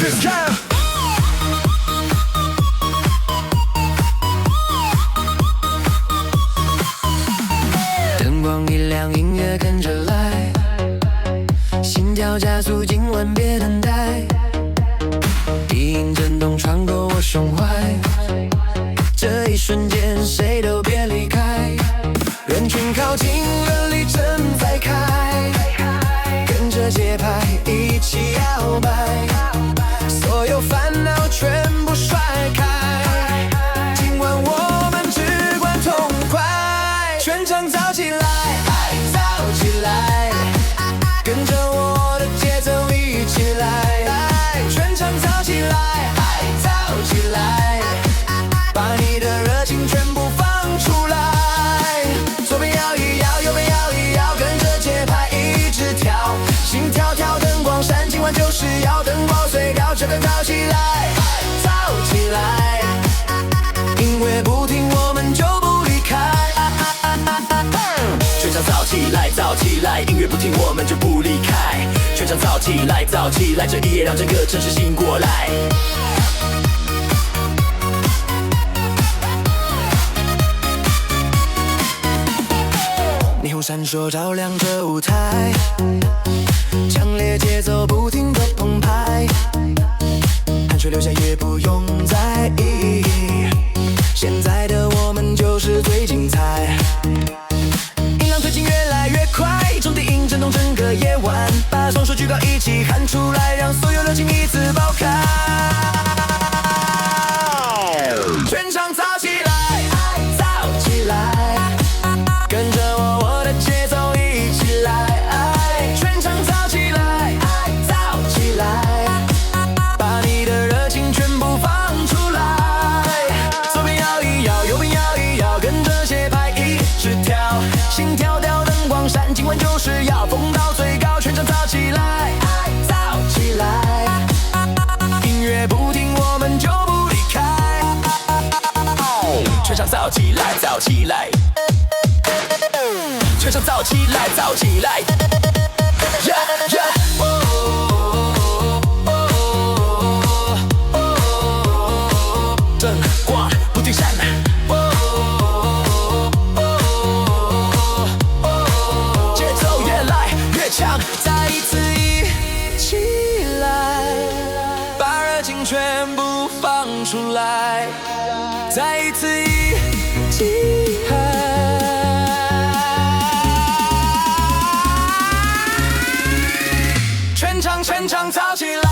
this time。灯光一亮，音乐跟着来，心跳加速，今晚别等待。低音震动穿过我胸怀，这一瞬间谁都别离开。人群靠近，人力正在开，跟着节拍一起摇摆，所有烦恼全部甩开。今晚我们只管痛快，全场燥起来，燥起来，跟着我的节奏一起来，全场燥起来，燥起来，把你的热情全部放出来。左边摇一摇，右边摇一摇，跟着节拍一直跳，心跳跳，灯光闪，今晚就是要灯光碎掉，全场燥起来，燥起来，音乐不停，我们就不离开。全场燥起来，燥起来，音乐不停，我们就不离开。全场燥起来，燥起来，这一夜让整个城市醒过来。霓虹闪烁照亮这舞台，强烈节奏不停地澎湃，汗水流下也不用在意，现在的我们就是最精彩。音浪推进越来越快，重低音震动整个夜晚，把双手举高一起喊出来，让所有热情一次爆开。全场燥起来，燥起来，跟着我的节奏一起来，全场燥起来，燥起来，把你的热情全部放出来。左边摇一摇，右边摇一摇，跟着节拍一直跳，心跳跳，灯光闪，今晚就是要疯到最高，全场燥起来，燥起来，音乐不停，我们就不离开。全场燥起来，燥起来，全场燥起来，燥起来。Yeah, yeah. 灯光不停闪，节奏越来越强，再一次一起来，把热情全部放出来，再一次一起全场燥起来。